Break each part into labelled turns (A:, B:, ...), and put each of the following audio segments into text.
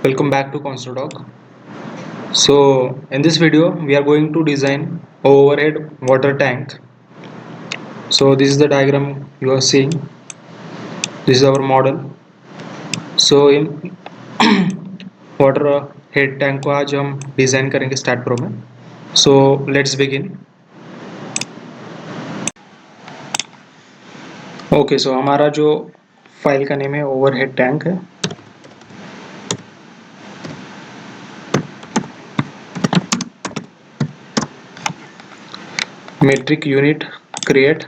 A: Welcome back to Construtalk. So in this video we are going to design a overhead water tank. So this is the diagram you are seeing. This is our model. So in water head tank को आज हम design करेंगे STAAD Pro में. So let's begin. Okay, so हमारा जो file का name है overhead tank है. Metric unit create.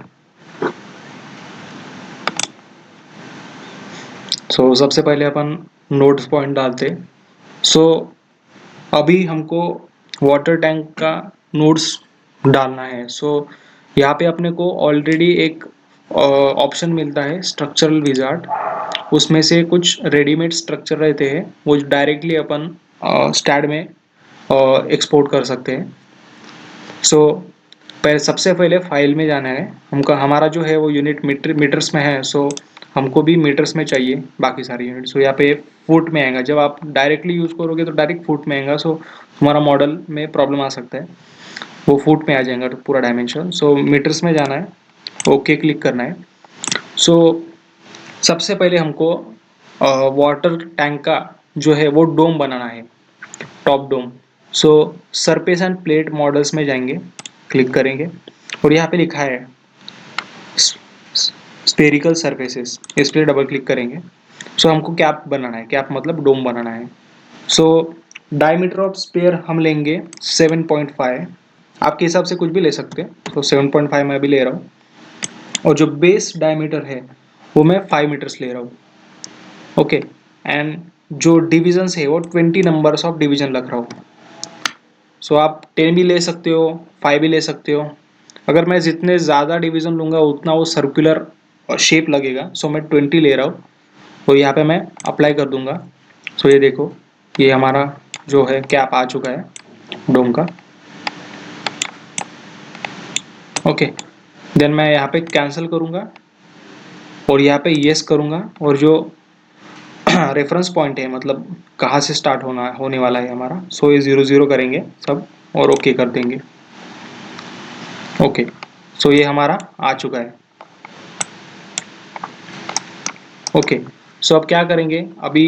A: सो सबसे पहले अपन नोड्स पॉइंट डालते. सो अभी हमको वाटर टैंक का नोड्स डालना है. सो यहाँ पे अपने को ऑलरेडी एक ऑप्शन मिलता है स्ट्रक्चरल विजार्ड. उसमें से कुछ रेडीमेड स्ट्रक्चर रहते हैं वो डायरेक्टली अपन स्टैड में एक्सपोर्ट कर सकते हैं. सो सबसे पहले फाइल में जाना है. हमारा जो है वो यूनिट मीटर्स में है. सो हमको भी मीटर्स में चाहिए बाकी सारे यूनिट. सो यहाँ पे फुट में आएगा. जब आप डायरेक्टली यूज़ करोगे तो डायरेक्ट फुट में आएगा. सो हमारा मॉडल में प्रॉब्लम आ सकता है. वो फुट में आ जाएगा पूरा डायमेंशन. सो मीटर्स में जाना है. ओके क्लिक करना है. सो सबसे पहले हमको वाटर टैंक का जो है वो डोम बनाना है, top dome. So surface and plate models में जाएंगे, क्लिक करेंगे और यहाँ पे लिखा है स्फेरिकल सरफेसेस. इस पर डबल क्लिक करेंगे. सो हमको कैप बनाना है. कैप मतलब डोम बनाना है. सो डायमीटर ऑफ स्पेयर हम लेंगे 7.5. आपके हिसाब से कुछ भी ले सकते हैं. तो 7.5 मैं भी ले रहा हूँ. और जो बेस डायमीटर है वो मैं 5 मीटर्स ले रहा हूँ. ओके. एंड जो डिविजन्स है वो 20 नंबर्स ऑफ डिवीजन रख रहा हूँ. सो आप 10 भी ले सकते हो, 5 भी ले सकते हो. अगर मैं जितने ज़्यादा डिवीजन लूँगा उतना वो सर्कुलर शेप लगेगा. सो मैं 20 ले रहा हूँ. तो यहाँ पे मैं अप्लाई कर दूंगा. सो ये देखो, ये हमारा जो है कैप आ चुका है डोम का. ओके. देन मैं यहाँ पे कैंसिल करूँगा और यहाँ पे येस करूँगा. और जो रेफरेंस पॉइंट है मतलब कहाँ से स्टार्ट होने वाला है हमारा, सो ये 0 0 करेंगे सब और ओके कर देंगे. ओके. सो ये हमारा आ चुका है. ओके. सो अब क्या करेंगे, अभी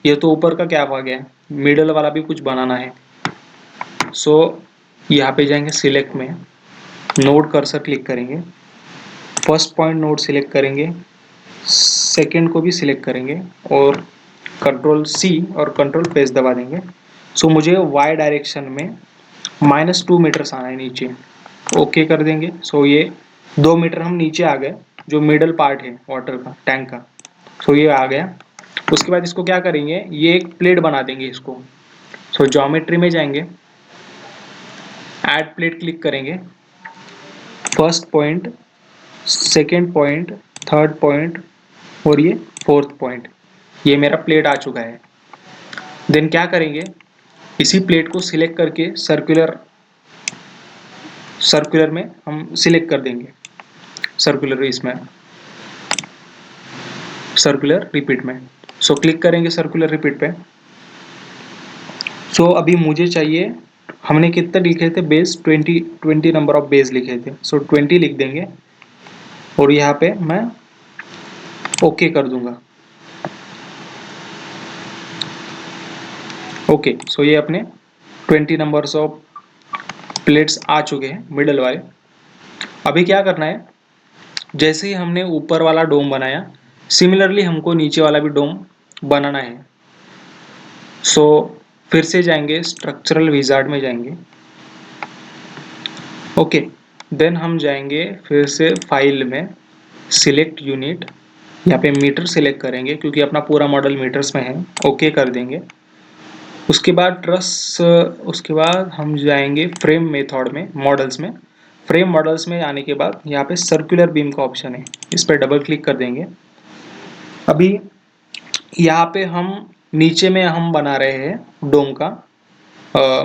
A: ये तो ऊपर का कैप आ गया है, मिडल वाला भी कुछ बनाना है. सो यहाँ पे जाएंगे सिलेक्ट में, नोड कर्सर क्लिक करेंगे, फर्स्ट पॉइंट नोड सिलेक्ट करेंगे, सेकंड को भी सिलेक्ट करेंगे और कंट्रोल C और कंट्रोल पेज दबा देंगे. सो मुझे y डायरेक्शन में -2 मीटर्स आना है नीचे. ओके कर देंगे. सो ये 2 मीटर हम नीचे आ गए, जो मिडल पार्ट है वाटर का टैंक का. सो ये आ गया. उसके बाद इसको क्या करेंगे, ये एक प्लेट बना देंगे इसको. सो ज्योमेट्री में जाएंगे, ऐड प्लेट क्लिक करेंगे, first point, second point, third point और ये फोर्थ पॉइंट. ये मेरा प्लेट आ चुका है. देन क्या करेंगे, इसी प्लेट को सिलेक्ट करके सर्कुलर में हम सिलेक्ट कर देंगे. सर्कुलर इसमें सर्कुलर रिपीट में. सो क्लिक करेंगे सर्कुलर रिपीट पे. सो अभी मुझे चाहिए, हमने कितना लिखे थे बेस, 20 नंबर ऑफ बेस लिखे थे. सो 20 लिख देंगे और यहाँ पे मैं ओके कर दूंगा. ओके. सो ये अपने 20 नंबर्स ऑफ प्लेट्स आ चुके हैं मिडल वाले. अभी क्या करना है, जैसे ही हमने ऊपर वाला डोम बनाया सिमिलरली हमको नीचे वाला भी डोम बनाना है. सो फिर से जाएंगे स्ट्रक्चरल विजार्ड में जाएंगे. ओके. देन हम जाएंगे फिर से फाइल में, सिलेक्ट यूनिट, यहाँ पे मीटर सिलेक्ट करेंगे क्योंकि अपना पूरा मॉडल मीटर्स में है. ओके कर देंगे. उसके बाद हम जाएंगे फ्रेम मेथड में, मॉडल्स में. फ्रेम मॉडल्स में आने के बाद यहाँ पे सर्कुलर बीम का ऑप्शन है, इस पर डबल क्लिक कर देंगे. अभी यहाँ पे हम नीचे में हम बना रहे हैं डोम का,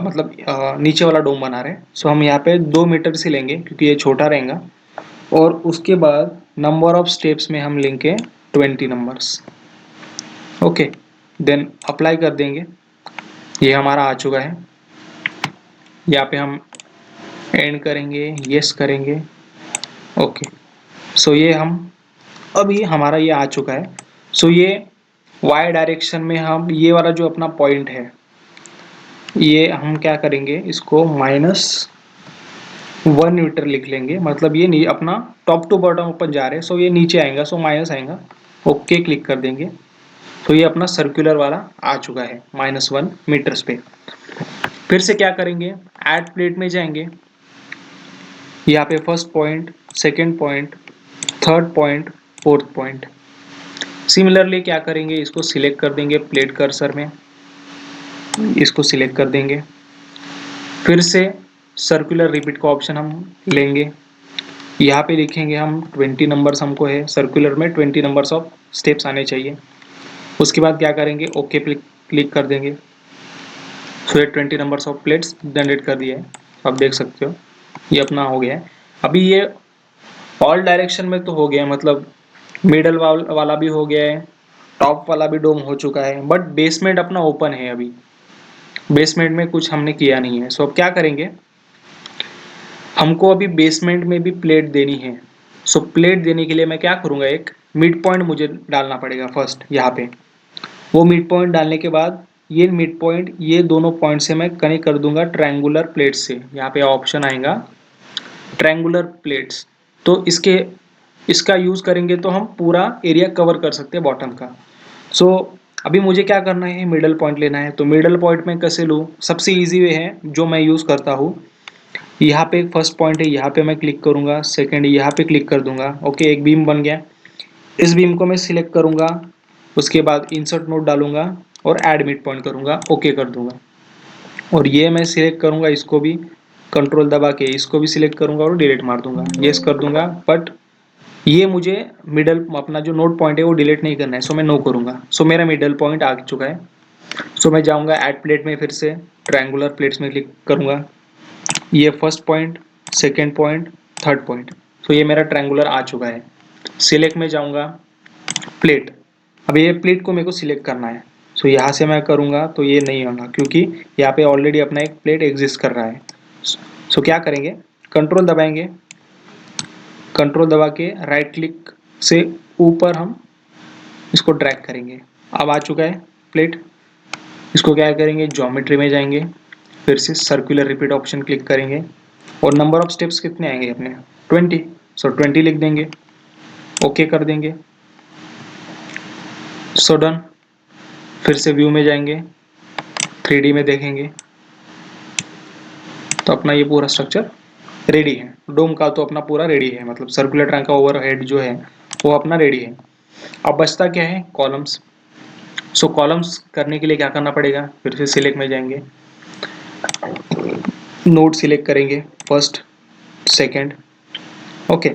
A: मतलब नीचे वाला डोम बना रहे हैं. सो हम यहाँ पे 2 मीटर से लेंगे क्योंकि ये छोटा रहेगा. और उसके बाद नंबर ऑफ स्टेप्स में हम लेंगे 20 नंबर्स. ओके. देन अप्लाई कर देंगे. ये हमारा आ चुका है। यहाँ पे हम एंड करेंगे, यस करेंगे, ओके। सो ये हम अभी हमारा ये आ चुका है। सो ये वाई डायरेक्शन में हम ये वाला जो अपना पॉइंट है, ये हम क्या करेंगे, इसको -1 मीटर लिख लेंगे। मतलब ये अपना टॉप टू बॉटम अपन जा रहे हैं, सो ये नीचे आएगा, सो माइनस आएगा, ओके क्लिक कर देंगे। तो ये अपना सर्कुलर वाला आ चुका है -1 मीटर्स पे। फिर से क्या करेंगे, ऐड प्लेट में जाएंगे, यहाँ पे first point, second point, third point, fourth point. Similarly क्या करेंगे, इसको सिलेक्ट कर देंगे प्लेट कर्सर में, इसको सिलेक्ट कर देंगे। फिर से सर्कुलर रिपीट का ऑप्शन हम लेंगे, यहाँ पे लिखेंगे हम 20 नंबर्स हमको है, सर्कुलर में 20 नंबर्स ऑफ स्टेप्स आने चाहिए। उसके बाद क्या करेंगे, ओके क्लिक कर देंगे। सो ये 20 नंबर्स ऑफ प्लेट्स जनरेट कर दिया है, आप देख सकते हो ये अपना हो गया है। अभी ये ऑल डायरेक्शन में तो हो गया, मतलब मिडल वाला भी हो गया है, टॉप वाला भी डोम हो चुका है, बट बेसमेंट अपना ओपन है। अभी बेसमेंट में कुछ हमने किया नहीं है। सो अब क्या करेंगे, हमको अभी बेसमेंट में भी प्लेट देनी है। सो प्लेट देने के लिए मैं क्या करूँगा, एक मिड पॉइंट मुझे डालना पड़ेगा फर्स्ट यहाँ पे। वो मिड पॉइंट डालने के बाद ये मिड पॉइंट ये दोनों पॉइंट से मैं कनेक्ट कर दूंगा ट्रायंगुलर प्लेट से। यहाँ पे ऑप्शन आएगा ट्रायंगुलर प्लेट्स, तो इसका यूज करेंगे तो हम पूरा एरिया कवर कर सकते हैं बॉटम का। सो अभी मुझे क्या करना है, मिडल पॉइंट लेना है। तो मिडल पॉइंट में कैसे लूँ, सबसे इजी वे है जो मैं यूज करता हूँ, यहाँ पे एक फर्स्ट पॉइंट है, यहाँ पे मैं क्लिक करूंगा, सेकंड यहाँ पे क्लिक कर दूंगा, ओके एक बीम बन गया। इस बीम को मैं सिलेक्ट करूंगा, उसके बाद इंसर्ट नोड डालूंगा और ऐड मिड पॉइंट करूंगा, ओके कर दूंगा। और ये मैं सिलेक्ट करूंगा, इसको भी कंट्रोल दबा के इसको भी सिलेक्ट करूंगा और डिलीट मार दूंगा, यस कर दूंगा। बट ये मुझे मिडल अपना जो नोड पॉइंट है वो डिलीट नहीं करना है, सो मैं नो करूंगा। सो मेरा मिडल पॉइंट आ चुका है। सो मैं जाऊंगा ऐड प्लेट में, फिर से ट्रायंगुलर प्लेट्स में क्लिक करूंगा, ये first point, second point, third point. तो ये मेरा ट्रायंगुलर आ चुका है। सिलेक्ट में जाऊंगा प्लेट, अब ये प्लेट को मेरे को सिलेक्ट करना है। सो यहाँ से मैं करूँगा तो ये नहीं होगा, क्योंकि यहाँ पे ऑलरेडी अपना एक प्लेट एग्जिस्ट कर रहा है। सो क्या करेंगे, कंट्रोल दबाएंगे, कंट्रोल दबा के राइट क्लिक से ऊपर हम इसको ड्रैग करेंगे। अब आ चुका है प्लेट। इसको क्या करेंगे, ज्योमेट्री में जाएंगे, फिर से सर्कुलर रिपीट ऑप्शन क्लिक करेंगे और नंबर ऑफ स्टेप्स कितने आएंगे अपने 20। सो 20 लिख देंगे, ओके कर देंगे। So done. फिर से व्यू में जाएंगे, 3D में देखेंगे तो अपना ये पूरा स्ट्रक्चर रेडी है। डोम का तो अपना पूरा रेडी है, मतलब सर्कुलर ट्रैंक का ओवरहेड जो है वो अपना रेडी है। अब बचता क्या है, कॉलम्स। सो कॉलम्स करने के लिए क्या करना पड़ेगा, फिर से सिलेक्ट में जाएंगे, नोड सिलेक्ट करेंगे फर्स्ट, सेकंड, ओके।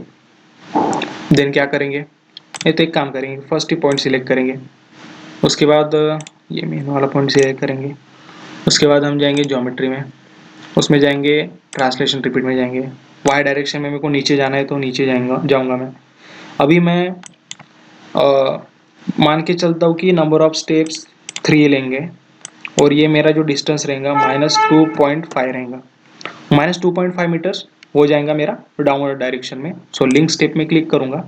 A: देन क्या करेंगे, ये तो एक काम करेंगे, फर्स्ट ही पॉइंट सिलेक्ट करेंगे, उसके बाद ये मेन वाला पॉइंट सिलेक्ट करेंगे। उसके बाद हम जाएंगे ज्योमेट्री में, उसमें जाएंगे ट्रांसलेशन रिपीट में जाएंगे। वाई डायरेक्शन में मेरे को नीचे जाना है तो नीचे जाऊंगा मैं। अभी मैं मान के चलता हूँ कि नंबर ऑफ स्टेप्स 3 लेंगे और ये मेरा जो डिस्टेंस रहेगा -2.5 रहेगा, -2.5 मीटर्स हो जाएगा मेरा डाउनवर्ड डायरेक्शन में। सो लिंक स्टेप में क्लिक करूंगा,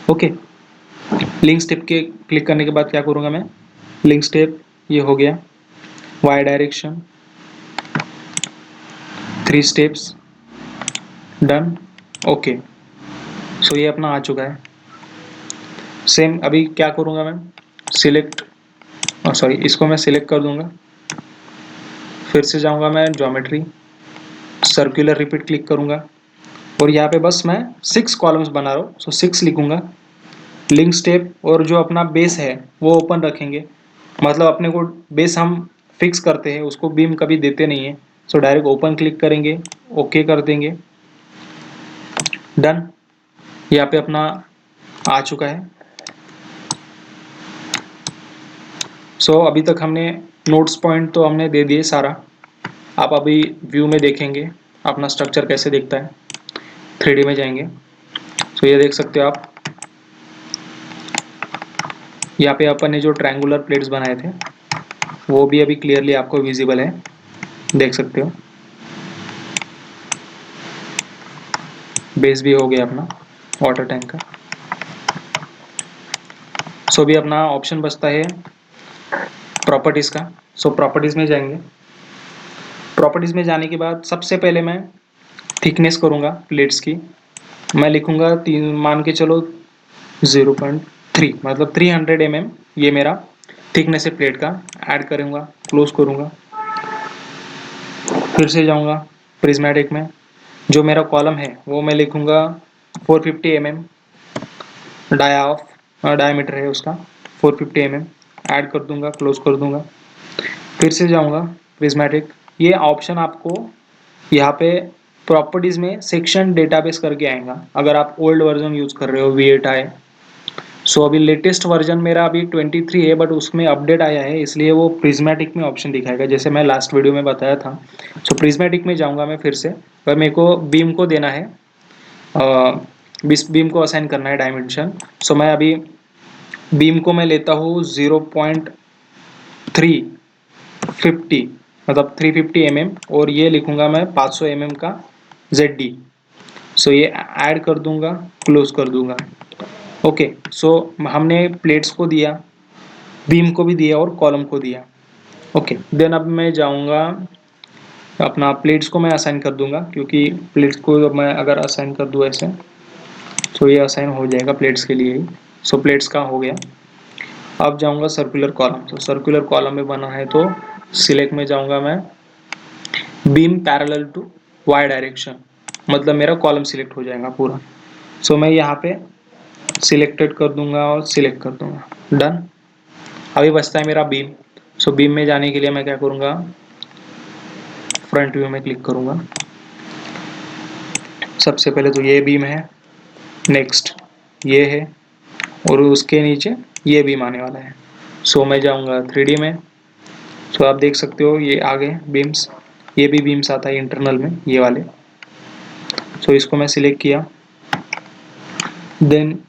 A: ओके। लिंक स्टेप के क्लिक करने के बाद क्या करूंगा मैं, लिंक स्टेप ये हो गया, Y direction 3 steps, done, okay. So ये अपना आ चुका है। सेम अभी क्या करूंगा मैं, सिलेक्ट सॉरी इसको मैं सिलेक्ट कर दूंगा, फिर से जाऊंगा मैं ज्योमेट्री, सर्कुलर रिपीट क्लिक करूंगा और यहाँ पे बस मैं 6 कॉलम्स बना रहा हूँ, सो 6 लिखूंगा। लिंक स्टेप और जो अपना बेस है वो ओपन रखेंगे, मतलब अपने को बेस हम फिक्स करते हैं, उसको बीम कभी देते नहीं है। सो डायरेक्ट ओपन क्लिक करेंगे, ओके कर देंगे, डन। यहाँ पे अपना आ चुका है। सो अभी तक हमने नोट्स पॉइंट तो हमने दे दिए सारा। आप अभी व्यू में देखेंगे अपना स्ट्रक्चर कैसे दिखता है, 3D में जाएंगे। सो ये देख सकते हो आप, यहाँ पे अपन ने जो ट्रायंगुलर प्लेट्स बनाए थे वो भी अभी क्लियरली आपको विजिबल है, देख सकते हो। बेस भी हो गया अपना वाटर टैंक का। सो अभी अपना ऑप्शन बचता है प्रॉपर्टीज़ का। सो प्रॉपर्टीज़ में जाएंगे। प्रॉपर्टीज़ में जाने के बाद सबसे पहले मैं थिकनेस करूँगा प्लेट्स की। मैं लिखूँगा तीन, मान के चलो 0.3, मतलब 300 mm ये मेरा थिकनेस है प्लेट का। ऐड करूँगा, क्लोज करूँगा, फिर से जाऊँगा प्रिज्मेटिक में। जो मेरा कॉलम है वो मैं लिखूँगा 450 mm डायामीटर है उसका, 450 mm। ऐड कर दूंगा, क्लोज कर दूंगा, फिर से जाऊंगा प्रिज्मेटिक। ये ऑप्शन आपको यहाँ पे प्रॉपर्टीज में सेक्शन डेटाबेस करके आएगा अगर आप ओल्ड वर्जन यूज कर रहे हो V8i। सो अभी लेटेस्ट वर्जन मेरा अभी 23 है, बट उसमें अपडेट आया है, इसलिए वो प्रिज्मेटिक में ऑप्शन दिखाएगा जैसे मैं लास्ट वीडियो में बताया था। सो प्रिज्मेटिक में जाऊंगा मैं फिर से, पर मेरे को बीम को देना है, बीम को असाइन करना है डायमेंशन। सो मैं अभी बीम को मैं लेता हूँ 0.350, मतलब 350 mm, और ये लिखूंगा मैं 500 mm का ZD। सो ये ऐड कर दूंगा, क्लोज कर दूंगा। ओके, सो हमने प्लेट्स को दिया, बीम को भी दिया और कॉलम को दिया। ओके, देन अब मैं जाऊंगा अपना प्लेट्स को मैं असाइन कर दूंगा, क्योंकि प्लेट्स को मैं अगर असाइन कर दूँ ऐसे तो ये असाइन हो जाएगा प्लेट्स के लिए ही। सो प्लेट्स का हो गया। अब जाऊंगा सर्कुलर कॉलम। तो सर्कुलर कॉलम में बना है तो सिलेक्ट में जाऊंगा मैं, beam parallel to Y direction, मतलब मेरा कॉलम सिलेक्ट हो जाएगा पूरा। सो मैं यहाँ पे सिलेक्टेड कर दूंगा और सिलेक्ट कर दूंगा, डन। अभी बचता है मेरा बीम। सो बीम में जाने के लिए मैं क्या करूँगा, फ्रंट व्यू में क्लिक करूँगा। सबसे पहले तो ये बीम है, नेक्स्ट ये है, और उसके नीचे ये बीम आने वाला है। सो मैं जाऊँगा 3D में। सो आप देख सकते हो ये आगे बीम्स, ये भी बीम्स आता है इंटरनल में, ये वाले। सो इसको मैं सिलेक्ट किया, then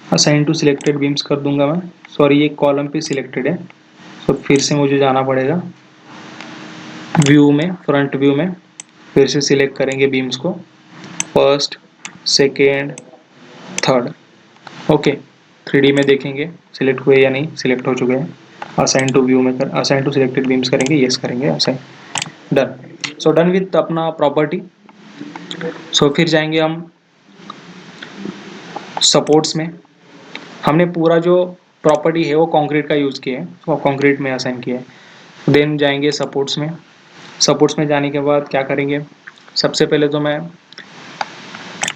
A: assign to selected beams कर दूंगा मैं। सॉरी, ये कॉलम पे सिलेक्टेड है, तो फिर से मुझे जाना पड़ेगा व्यू में, फ्रंट व्यू में, फिर से सिलेक्ट करेंगे बीम्स को, first, second, third. Okay, 3D में देखेंगे सिलेक्ट हुए या नहीं, सिलेक्ट हो चुके हैं। असाइन टू व्यू में कर, असाइन टू सिलेक्टेड बीम्स करेंगे, यस करेंगे, assign, done. So done with अपना प्रॉपर्टी। सो फिर जाएंगे हम सपोर्ट्स में। हमने पूरा जो प्रॉपर्टी है वो कंक्रीट का यूज़ किया है, वो कंक्रीट में असाइन किया है। देन जाएंगे सपोर्ट्स में। सपोर्ट्स में जाने के बाद क्या करेंगे, सबसे पहले तो मैं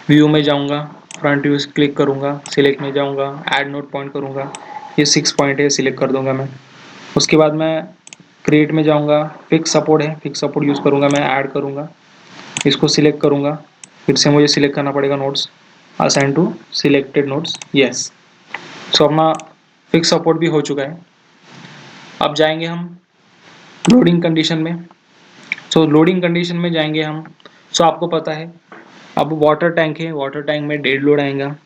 A: व्यू में जाऊंगा, फ्रंट व्यू क्लिक करूंगा, सिलेक्ट में जाऊंगा, ऐड नोट पॉइंट करूंगा, ये 6 पॉइंट है, सिलेक्ट कर दूंगा मैं। उसके बाद मैं क्रिएट में जाऊंगा, फिक्स सपोर्ट है, फिक्स सपोर्ट यूज़ करूंगा मैं, ऐड करूंगा, इसको सिलेक्ट करूंगा, फिर से मुझे सिलेक्ट करना पड़ेगा nodes, assign to selected nodes, yes. So अपना फिक्स सपोर्ट भी हो चुका है। अब जाएंगे हम लोडिंग कंडीशन में। सो लोडिंग कंडीशन में जाएंगे हम। सो आपको पता है अब वाटर टैंक है, वाटर टैंक में डेड लोड आएगा।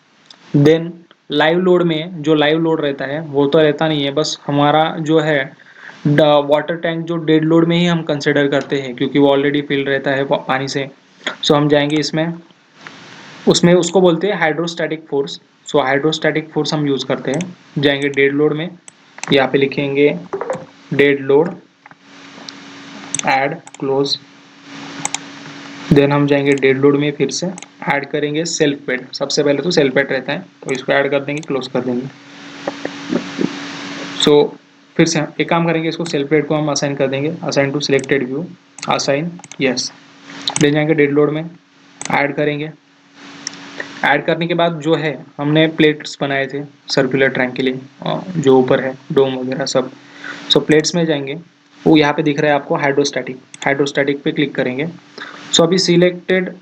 A: देन लाइव लोड में जो लाइव लोड रहता है वो तो रहता नहीं है, बस हमारा जो है वाटर टैंक जो डेड लोड में ही हम कंसिडर करते हैं, क्योंकि वो ऑलरेडी फिल रहता है पानी से। सो हम जाएंगे इसमें, उसमें उसको बोलते हैं hydrostatic force. So hydrostatic force हम यूज़ करते हैं। जाएंगे डेड लोड में, यहाँ पे लिखेंगे dead load, add, close. Then हम जाएंगे डेड लोड में, फिर से ऐड करेंगे सेल्फ वेट। सबसे पहले तो सेल्फ वेट रहता है, तो इसको ऐड कर देंगे, क्लोज कर देंगे। सो फिर से एक काम करेंगे, इसको सेल्फ वेट को हम असाइन कर देंगे, assign to selected view, assign, yes. ले जाएंगे डेड लोड में, ऐड करेंगे। ऐड करने के बाद जो है हमने प्लेट्स बनाए थे सर्कुलर टैंक के लिए, जो ऊपर है डोम वगैरह सब। सो प्लेट्स में जाएंगे, वो यहाँ पे दिख रहा है आपको हाइड्रोस्टैटिक, हाइड्रोस्टैटिक पे क्लिक करेंगे। सो अभी सिलेक्टेड,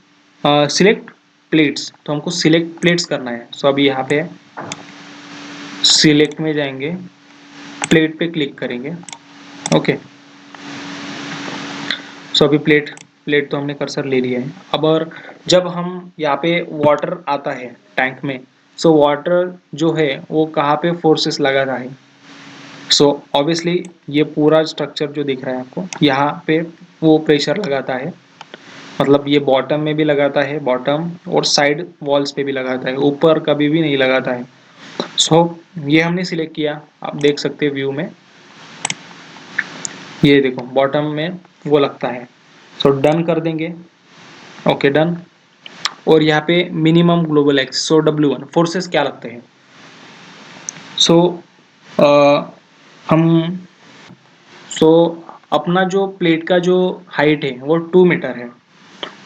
A: सिलेक्ट प्लेट्स, तो हमको सिलेक्ट प्लेट्स करना है। सो अभी यहाँ पे सिलेक्ट में जाएंगे, प्लेट पे क्लिक करेंगे, ओके। सो अभी प्लेट प्लेट तो हमने कर्सर ले लिया है। अब और जब हम यहाँ पे वाटर आता है टैंक में, सो वाटर जो है वो कहाँ पे फोर्सेस लगा रहा है, सो ऑब्वियसली ये पूरा स्ट्रक्चर जो दिख रहा है आपको, यहाँ पे वो प्रेशर लगाता है, मतलब ये बॉटम में भी लगाता है, बॉटम और साइड वॉल्स पे भी लगाता है, ऊपर कभी भी नहीं लगाता है। सो ये हमने सिलेक्ट किया, आप देख सकते हैं व्यू में, ये देखो बॉटम में वो लगता है। सो डन कर देंगे, ओके डन। और यहाँ पे मिनिमम ग्लोबल एक्स, सो W1 फोर्सेस क्या लगते हैं। सो हम सो अपना जो प्लेट का जो हाइट है वो 2 मीटर है,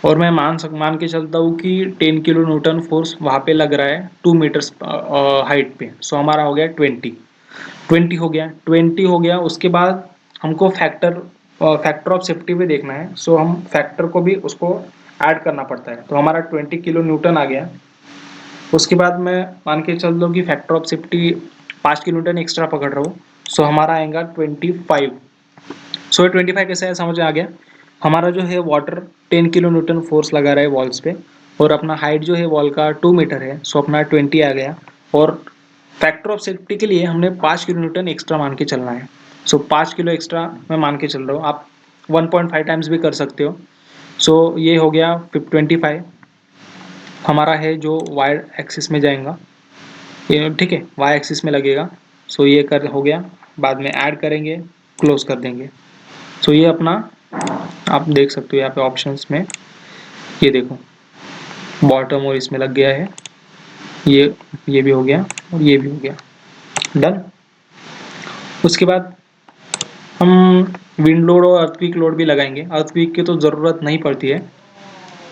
A: और मैं मान के चलता हूँ कि 10 किलो न्यूटन फोर्स वहाँ पे लग रहा है 2 मीटर्स हाइट पे। सो हमारा हो गया 20 हो गया। उसके बाद हमको फैक्टर ऑफ सेफ्टी भी देखना है, सो हम फैक्टर को भी उसको ऐड करना पड़ता है। तो हमारा 20 किलो न्यूटन आ गया। उसके बाद मैं मान के चल दो कि factor of safety 5 kilo Newton extra पकड़ रहा हूँ, सो हमारा आएगा 25। सो 25 कैसे है समझ में आ गया। हमारा जो है वाटर 10 किलो न्यूटन फोर्स लगा रहा है वॉल्स पे, और अपना हाइट जो है वॉल का 2 मीटर है, सो अपना 20 आ गया। और फैक्टर ऑफ सेफ्टी के लिए हमने 5 किलो न्यूटन एक्स्ट्रा मान के चलना है। सो 5 किलो एक्स्ट्रा मैं मान के चल रहा हूँ, आप 1.5 टाइम्स भी कर सकते हो। सो ये हो गया 25 हमारा है जो वाई एक्सिस में जाएगा, ये ठीक है वाई एक्सिस में लगेगा। सो ये कर हो गया, बाद में ऐड करेंगे, क्लोज कर देंगे। सो ये अपना आप देख सकते हो यहाँ पे ऑप्शंस में, ये देखो बॉटम और इसमें लग गया है, ये भी हो गया और ये भी हो गया, डन। उसके बाद हम विंड लोड और अर्थक्वेक लोड भी लगाएंगे। अर्थक्वेक की तो ज़रूरत नहीं पड़ती है,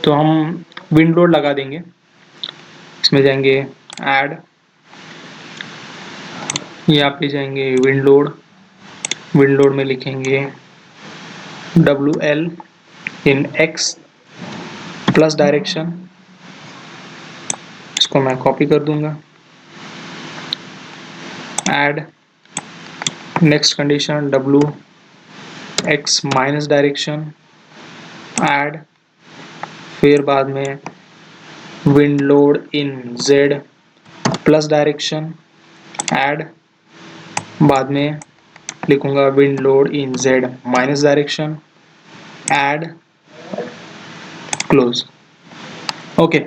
A: तो हम विंड लोड लगा देंगे। इसमें जाएंगे ऐड, यहाँ पे जाएंगे विंड लोड में लिखेंगे WL इन X प्लस डायरेक्शन, इसको मैं कॉपी कर दूंगा। Add next condition WX minus direction, add फिर बाद में wind load in Z plus direction, add बाद में लिखूंगा wind load in Z minus direction, add close. Okay,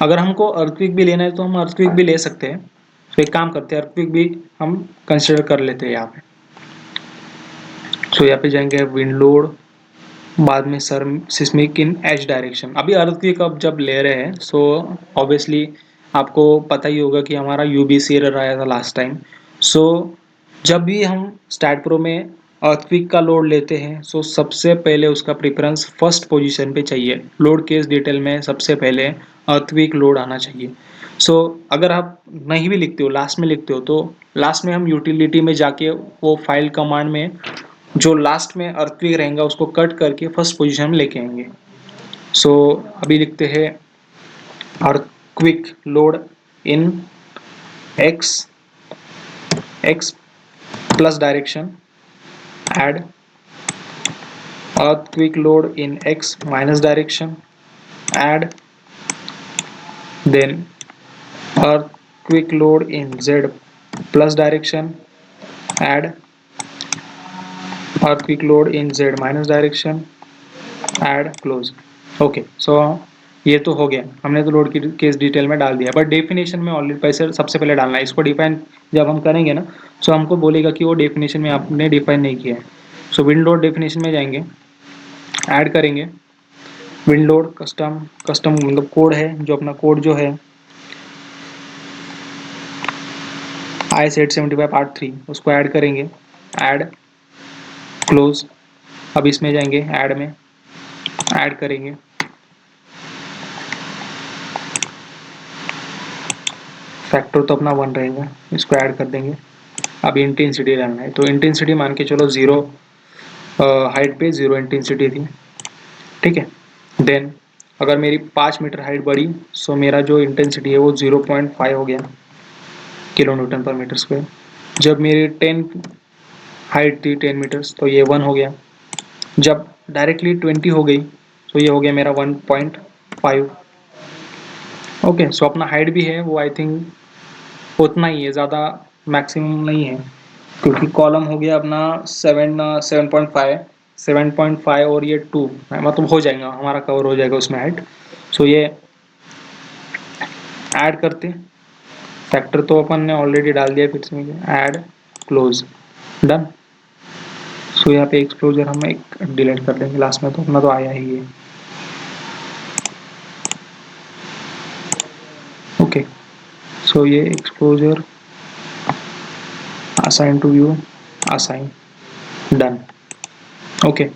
A: अगर हमको अर्थक्वेक भी लेना है तो हम अर्थक्वेक भी ले सकते हैं। तो एक काम करते हैं, अर्थक्वेक भी हम कंसिडर कर लेते हैं यहाँ पे। तो यहाँ पे जाएंगे विंड लोड, बाद में सर सिस्मिक इन एच डायरेक्शन। अभी अर्थक्वेक अब जब ले रहे हैं, सो ऑब्वियसली आपको पता ही होगा कि हमारा यूबीसी एरर आया था लास्ट टाइम। सो जब भी हम स्टैट प्रो में अर्थक्वेक का लोड लेते हैं, सो सबसे पहले उसका प्रेफरेंस फर्स्ट पोजीशन पे चाहिए। लोड केस डिटेल में सबसे पहले अर्थक्वेक लोड आना चाहिए। सो अगर आप नहीं भी लिखते हो, लास्ट में लिखते हो, तो लास्ट में हम यूटिलिटी में जाके वो फाइल कमांड में जो लास्ट में अर्थक्वेक रहेगा उसको कट करके फर्स्ट पोजीशन में लेके आएंगे। सो अभी लिखते हैं earthquake load in x plus direction, add earthquake load in x minus direction, add then earthquake load in z plus direction, add earthquake load in z minus direction, add close। Okay, so ये तो हो गया, हमने तो load की case detail में डाल दिया, बट डेफिनेशन में ऑलरेडी पैसे सबसे पहले डालना है। इसको डिफाइन जब हम करेंगे ना, सो हमको बोलेगा कि वो डेफिनेशन में आपने डिफाइन नहीं किया है। सो विंड लोड डेफिनेशन में जाएंगे, ऐड करेंगे विंड लोड कस्टम मतलब कोड है, जो अपना कोड जो है IS875 पार्ट 3 उसको ऐड करेंगे, ऐड क्लोज। अब इसमें जाएंगे ऐड में, ऐड करेंगे फैक्टर तो अपना 1 रहेगा, इसको ऐड कर देंगे। अब इंटेंसिटी डालना है, तो इंटेंसिटी मान के चलो 0 हाइट पे 0 इंटेंसिटी थी, ठीक है। देन अगर मेरी 5 मीटर हाइट बढ़ी, सो मेरा जो इंटेंसिटी है वो 0.5 हो गया किलो न्यूटन पर मीटर स्क्वायर। जब मेरी 10 हाइट थी 10 मीटर्स, तो ये 1 हो गया। जब डायरेक्टली 20 हो गई, तो ये हो गया मेरा 1.5। ओके, सो अपना हाइट भी है वो आई थिंक उतना ही है, ज़्यादा मैक्सिमम नहीं है। क्योंकि कॉलम हो गया अपना 7.5 और ये 2 मतलब हो जाएगा, हमारा कवर हो जाएगा उसमें ऐड। सो ये ऐड करते, फैक्टर तो अपन ने ऑलरेडी डाल दिया, फिर से ऐड क्लोज डन। सो यहाँ पे एक्सपोजर हम एक डिलीट कर देंगे लास्ट में, तो अपना तो आया ही है। ओके, सो ये exposure assign to view, assign done. Okay,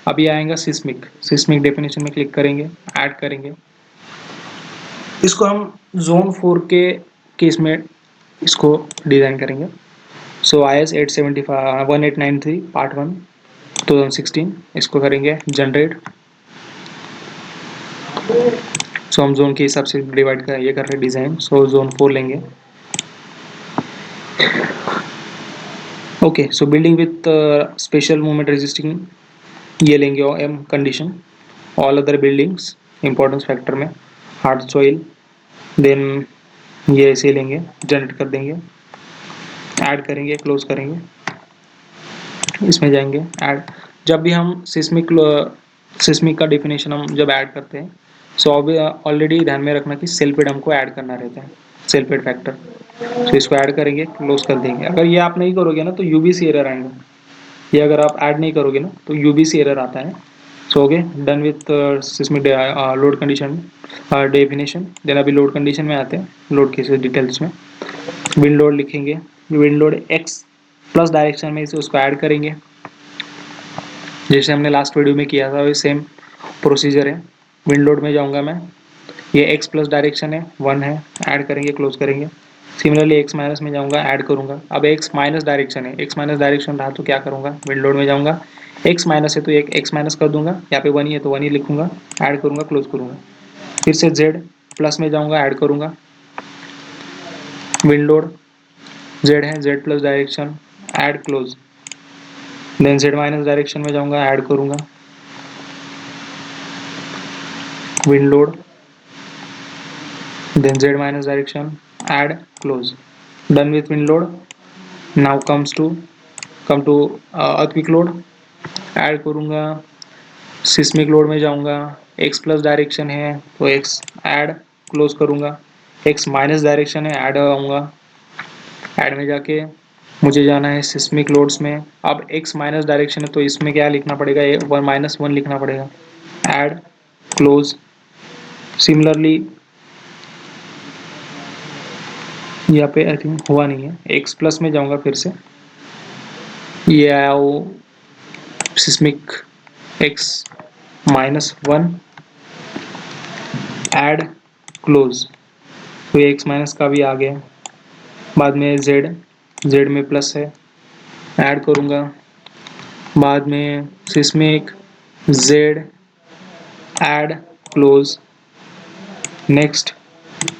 A: अभी आएगा सिस्मिक। सिस्मिक डेफिनेशन में क्लिक करेंगे, ऐड करेंगे इसको, हम जोन 4 के केस में इसको डिजाइन करेंगे। सो IS 1893 पार्ट 1 2016 इसको करेंगे जनरेट। सो हम जोन के हिसाब से डिवाइड कर ये कर रहे हैं डिजाइन। सो जोन 4 लेंगे। Okay, so building with special movement resisting ये लेंगे, और M condition all other buildings importance factor में हार्ड सॉइल, देन ये ऐसे लेंगे, जनरेट कर देंगे, ऐड करेंगे, क्लोज करेंगे, इसमें जाएंगे ऐड। जब भी हम सिस्मिक का डेफिनेशन हम जब ऐड करते हैं, सो अभी ऑलरेडी ध्यान में रखना कि सेल्फेड हमको ऐड करना रहता है, सेल्फेड फैक्टर। तो इसको ऐड करेंगे, क्लोज कर देंगे। अगर ये आप नहीं करोगे ना तो यूबीसी एरर आएंगे, ये अगर आप ऐड नहीं करोगे ना तो यूबीसी एरर आता है। So okay, done with seismic load condition definition. Then अभी लोड कंडीशन में आते हैं, लोड के डिटेल्स में विंड लोड लिखेंगे, wind load x plus direction में इसे उसको ऐड करेंगे, जैसे हमने लास्ट वीडियो में किया था वही सेम प्रोसीजर है। विंड लोड में जाऊंगा मैं, ये एक्स प्लस डायरेक्शन है 1 है, ऐड करेंगे, क्लोज करेंगे। सिमिलरली एक्स माइनस में जाऊंगा, ऐड करूंगा। अब एक्स माइनस डायरेक्शन है, एक्स माइनस डायरेक्शन रहा तो क्या करूंगा, विंड लोड में जाऊंगा, एक्स माइनस है तो एक एक्स माइनस कर दूंगा, यहाँ पे 1 ही है तो 1 ही लिखूंगा, ऐड करूंगा, क्लोज करूंगा। फिर से जेड प्लस में जाऊंगा, ऐड करूंगा, विंड लोड जेड है, Z plus direction, add close. Then Z minus direction में जाऊंगा, ऐड करूंगा, wind load, then z minus direction, add close, done with wind load. Now come to earthquake load, add करूंगा, seismic load में जाऊंगा, x plus direction है तो x add, close करूंगा, x minus direction है, ऐड आऊंगा, add में जाके मुझे जाना है सिस्मिक लोड्स में। अब x माइनस डायरेक्शन है तो इसमें क्या लिखना पड़ेगा, 1 लिखना पड़ेगा, ऐड क्लोज। सिमिलरली यहाँ पे आई थिंक हुआ नहीं है, एक्स प्लस में जाऊंगा फिर से, ये आया वो सिस्मिक एक्स -1 ऐड क्लोज, तो ये एक्स माइनस का भी आ गया। बाद में जेड, जेड में प्लस है, ऐड करूंगा, बाद में seismic Z add close, next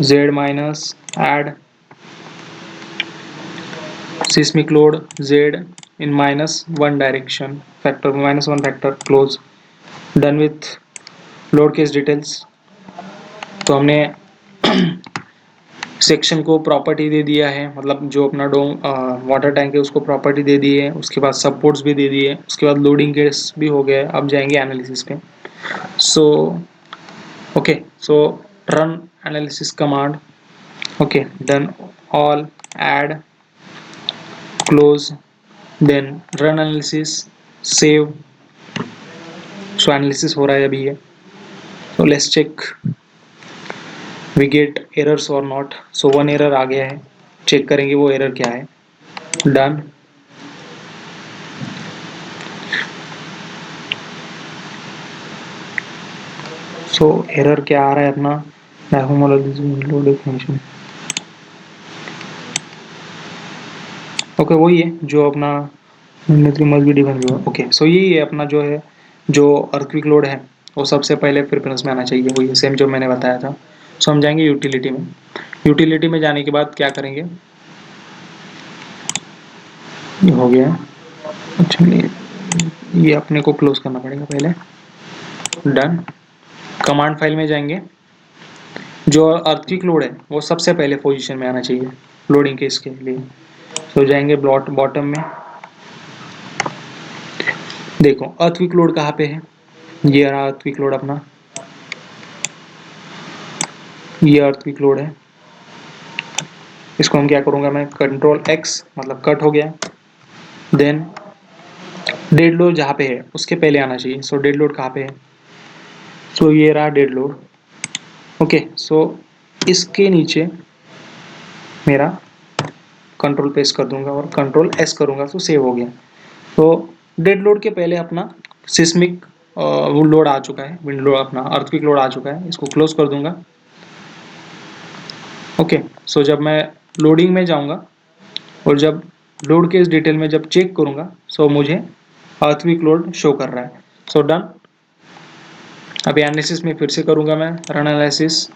A: Z minus add seismic load z in -1 direction factor, -1 factor, close, done with load case details। तो हमने सेक्शन को प्रॉपर्टी दे दिया है, मतलब जो अपना डोम वाटर टैंक है उसको प्रॉपर्टी दे दी है, उसके बाद सपोर्ट्स भी दे दिए, उसके बाद लोडिंग केस भी हो गया है। अब जाएंगे एनालिसिस पे। So okay, so run analysis command, okay done all, add close, then run analysis, save. So analysis हो रहा है अभी ये। So let's check we get errors और नॉट। सो 1 एरर आ गया है, चेक करेंगे वो एरर क्या है। डन, सो एरर क्या आ रहा है अपना, ओके वही है जो अपना मस्ट बी डिफाइन हुआ। ओके, सो यही है अपना जो है, जो अर्थक्वेक लोड है वो सबसे पहले प्रेफरेंस में आना चाहिए, वही सेम जो मैंने बताया था। सो हम जाएंगे यूटिलिटी में। यूटिलिटी में जाने के बाद क्या करेंगे, ये हो गया। अच्छा, ये अपने को क्लोज करना पड़ेगा पहले। डन, कमांड फाइल में जाएंगे, जो अर्थक्वेक लोड है वो सबसे पहले पोजीशन में आना चाहिए लोडिंग केस के लिए। तो जाएंगे बॉटम में। देखो अर्थक्वेक लोड कहाँ पे है, ये रहा अर्थक्वेक लोड अपना, ये अर्थक्वेक लोड है। इसको हम क्या करूँगा मैं, कंट्रोल एक्स मतलब कट हो गया। देन डेड लोड जहाँ पे है उसके पहले आना चाहिए। सो डेड लोड कहाँ पे है, सो ये रहा डेड लोड। ओके, सो इसके नीचे मेरा कंट्रोल प्रेस कर दूंगा और कंट्रोल एस करूंगा तो सेव हो गया। तो डेड लोड के पहले अपना सिस्मिक वो लोड आ चुका है, विंड लोड अपना अर्थक्वेक लोड आ चुका है। इसको क्लोज कर दूंगा। ओके, सो जब मैं लोडिंग में जाऊंगा और जब लोड के इस डिटेल में जब चेक करूंगा, सो मुझे अर्थक्वेक लोड शो कर रहा है। So done. अभी एनालिसिस में फिर से करूंगा मैं, run analysis.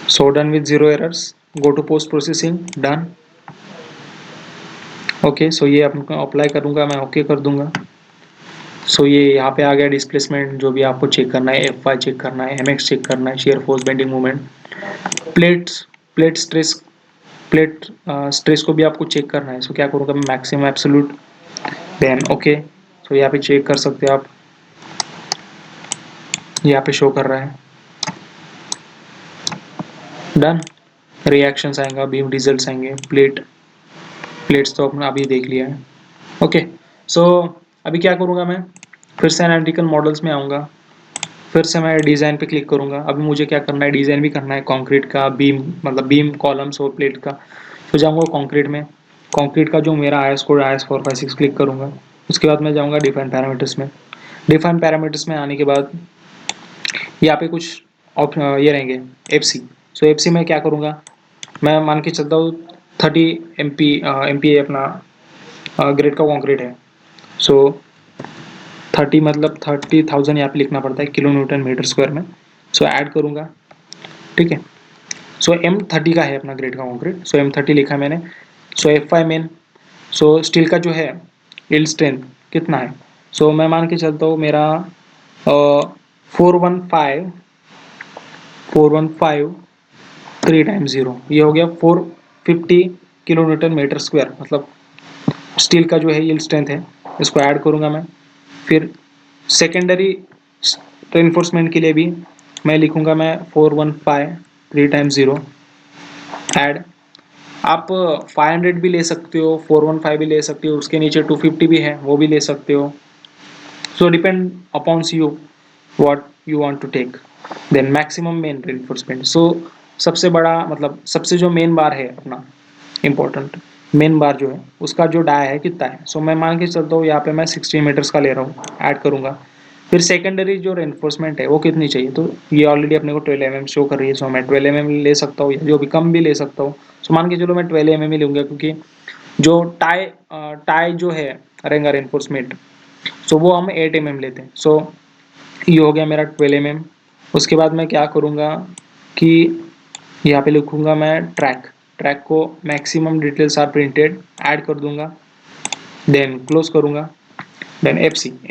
A: So done with 0 errors, go to post processing, done. Okay, so ये आपको अप्लाई करूंगा मैं, ओके कर दूंगा। सो ये यहाँ पे आ गया डिस्प्लेसमेंट, जो भी आपको चेक करना है, एफ वाई चेक करना है, एम एक्स चेक करना है, shear force bending movement, plates plate stress, plate stress को भी आपको चेक करना है। सो क्या करूँगा मैं, मैक्सिमम एब्सोल्यूट, देन ओके। तो यहाँ पे चेक कर सकते हो आप, यहाँ पे शो कर रहा है, डन। रिएक्शंस आएंगा, बीम रिजल्ट्स आएंगे, प्लेट्स तो अपना अभी देख लिया है। ओके, सो अभी क्या करूँगा मैं, फिर से एनालिटिकल मॉडल्स में आऊँगा, फिर से मैं डिज़ाइन पे क्लिक करूँगा। अभी मुझे क्या करना है, डिज़ाइन भी करना है कंक्रीट का, बीम मतलब बीम कॉलम्स और प्लेट का। तो जाऊँगा कंक्रीट में, कंक्रीट का जो मेरा IS कोड IS 456 क्लिक करूँगा। उसके बाद मैं जाऊँगा डिफाइन पैरामीटर्स में। डिफाइन पैरामीटर्स में आने के बाद यहाँ पे कुछ ये रहेंगे FC। सो FC में क्या करूँगा, मैं मान के चलता हूँ 30 MPa अपना ग्रेड का कॉन्क्रीट है। सो 30 मतलब 30,000 यहाँ पे लिखना पड़ता है किलो न्यूटन मीटर स्क्वायर में। सो ऐड करूँगा, ठीक है। सो M30 का है अपना ग्रेड का कॉन्क्रीट। सो M30 लिखा है मैंने। सो FY मेन, सो स्टील का जो है यील्ड स्ट्रेंथ कितना है, सो मैं मान के चलता हूँ मेरा 415 3 टाइम्स 0, ये हो गया 450 किलो न्यूटन मीटर स्क्वायर, मतलब स्टील का जो है यील्ड स्ट्रेंथ है। इसको ऐड करूँगा मैं। फिर सेकेंडरी रेनफोर्समेंट के लिए भी मैं लिखूँगा मैं 415 3 टाइम्स 0 ऐड। आप 500 भी ले सकते हो, 415 भी ले सकते हो, उसके नीचे 250 भी है, वो भी ले सकते हो। So depend upon you what you want to take. Then maximum main reinforcement, so सबसे बड़ा मतलब सबसे जो मेन बार है अपना इम्पोर्टेंट मेन बार जो है उसका जो डाया है कितना है। सो मैं मान के चलता हूँ यहाँ पे मैं 16 मीटर्स का ले रहा हूँ, ऐड करूँगा। फिर सेकेंडरी जो रेनफोर्समेंट है वो कितनी चाहिए, तो ये ऑलरेडी अपने को 12 mm शो कर रही है। सो मैं 12 mm ले सकता हूँ, जो भी कम भी ले सकता हूँ। सो मान के चलो मैं 12 mm ही लूँगा, क्योंकि जो टाई जो है रहेगा रेनफोर्समेंट, सो वो हम 8 mm लेते हैं। सो ये हो गया मेरा 12 mm। उसके बाद मैं क्या करूँगा कि यहाँ पे लिखूँगा मैं ट्रैक को maximum details are printed, add कर दूंगा। देन क्लोज करूँगा। देन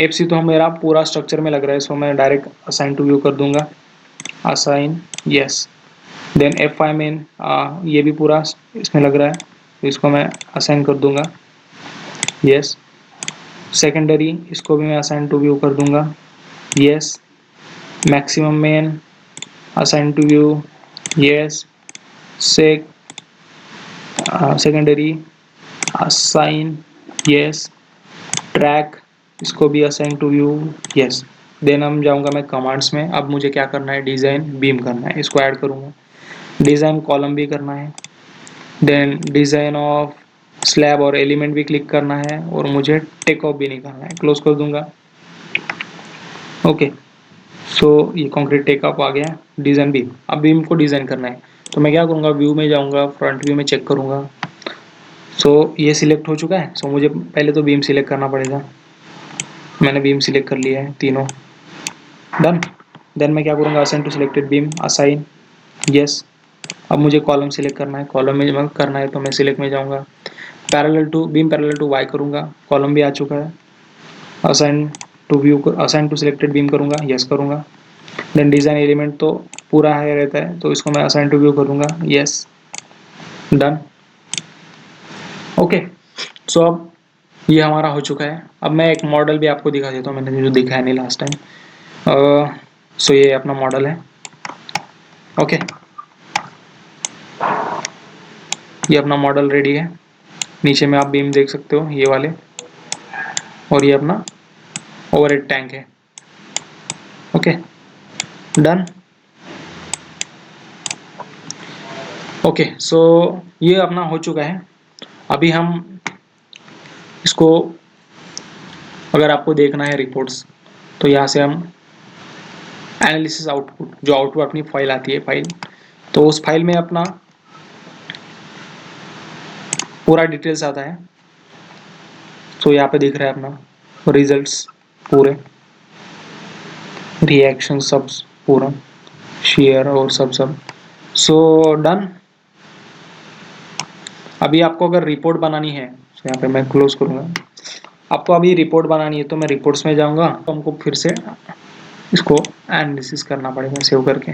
A: FC तो मेरा पूरा स्ट्रक्चर में लग रहा है। सो मैं डायरेक्ट असाइन टू व्यू कर दूंगा, assign yes. Then FI main, ये भी पूरा इसमें लग रहा है, तो इसको मैं असाइन कर दूंगा, यस। सेकेंडरी, इसको भी मैं असाइन टू व्यू कर दूंगा, yes. Maximum main assign to view, yes. Secondary assign, yes. Track, इसको भी assign to view, yes. Then हम जाऊंगा मैं कमांड्स में। अब मुझे क्या करना है, डिज़ाइन बीम करना है, इसको ऐड करूंगा। डिज़ाइन कॉलम भी करना है। देन डिज़ाइन ऑफ स्लैब और एलिमेंट भी क्लिक करना है, और मुझे टेक ऑफ भी निकालना है, क्लोज कर दूंगा। ओके, सो ये कॉन्क्रीट टेक ऑफ आ गया। डिज़ाइन बीम, अब बीम को डिज़ाइन करना है, तो मैं क्या करूँगा, व्यू में जाऊँगा, फ्रंट व्यू में चेक करूँगा। सो ये सिलेक्ट हो चुका है। सो मुझे पहले तो बीम सिलेक्ट करना पड़ेगा। मैंने बीम सिलेक्ट कर लिया है तीनों, डन। देन मैं क्या करूँगा, assign to selected beam, assign yes. अब मुझे कॉलम सिलेक्ट करना है, कॉलम में करना है तो मैं सिलेक्ट में जाऊँगा, parallel to beam parallel to Y करूँगा, कॉलम भी आ चुका है, assign to view assign to selected beam करूँगा, यस करूँगा। देन डिज़ाइन एलिमेंट तो पूरा है रहता है, तो इसको मैं असाइन टू व्यू करूँगा, यस, डन। ओके, सो अब ये हमारा हो चुका है। अब मैं एक मॉडल भी आपको दिखा देता हूँ, मैंने जो दिखाया नहीं लास्ट टाइम। सो ये अपना मॉडल है। ओके, ये अपना मॉडल रेडी है। नीचे में आप बीम देख सकते हो, ये वाले, और ये अपना ओवरहेड टैंक है। Okay, done. ओके, सो ये अपना हो चुका है। अभी हम इसको, अगर आपको देखना है रिपोर्ट्स, तो यहाँ से हम एनालिसिस आउटपुट, जो आउटपुट अपनी फाइल आती है फाइल, तो उस फाइल में अपना पूरा डिटेल्स आता है। तो यहाँ पे दिख रहा है अपना रिजल्ट्स पूरे, रिएक्शन सब पूरा, शेयर और सब। So done. अभी आपको अगर रिपोर्ट बनानी है, तो यहाँ पे मैं क्लोज करूँगा। आपको अभी रिपोर्ट बनानी है तो मैं रिपोर्ट्स में जाऊँगा, तो हमको फिर से इसको एनालिसिस करना पड़ेगा सेव करके।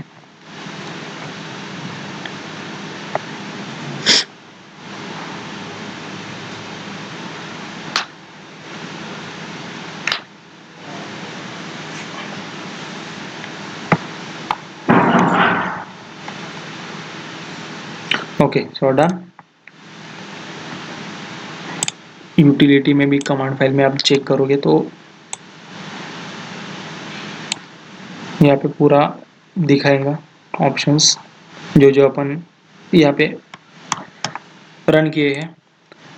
A: Okay, so done. यूटिलिटी में भी कमांड फाइल में आप चेक करोगे तो यहाँ पे पूरा दिखाएगा ऑप्शंस, जो जो अपन यहाँ पे रन किए हैं।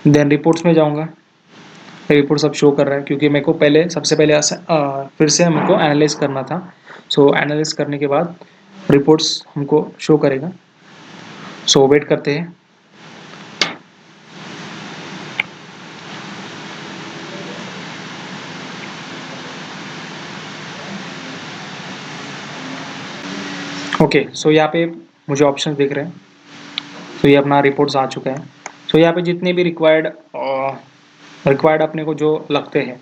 A: देन रिपोर्ट्स में जाऊँगा, रिपोर्ट सब शो कर रहा है, क्योंकि मेरे को पहले सबसे पहले फिर से हमको एनालाइज करना था। सो एनालाइज करने के बाद रिपोर्ट्स हमको शो करेगा। सो वेट करते हैं। ओके, सो यहाँ पे मुझे ऑप्शन दिख रहे हैं। तो ये अपना रिपोर्ट्स आ चुका है। सो यहाँ पे जितने भी रिक्वायर्ड अपने को जो लगते हैं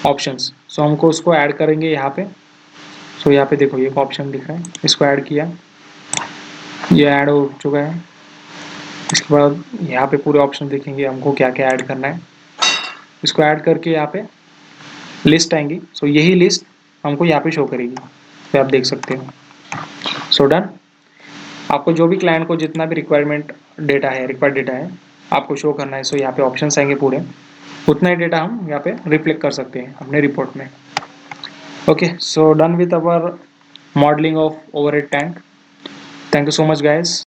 A: ऑप्शंस, सो हमको उसको ऐड करेंगे यहाँ पे। सो यहाँ पे देखो ये ऑप्शन दिख रहा है, इसको ऐड किया, ये ऐड हो चुका है। इसके बाद यहाँ पे पूरे ऑप्शन देखेंगे हमको क्या क्या ऐड करना है। इसको ऐड करके यहाँ पे लिस्ट आएंगी। सो यही लिस्ट हमको यहाँ पे शो करेगी, तो आप देख सकते हो। So done. आपको जो भी क्लाइंट को जितना भी रिक्वायर्ड डेटा है आपको शो करना है। सो यहाँ पे ऑप्शंस आएंगे पूरे, उतना ही डेटा हम यहाँ पे रिफ्लेक्ट कर सकते हैं अपने रिपोर्ट में। Okay, so done with our modelling of overhead tank. Thank you so much guys.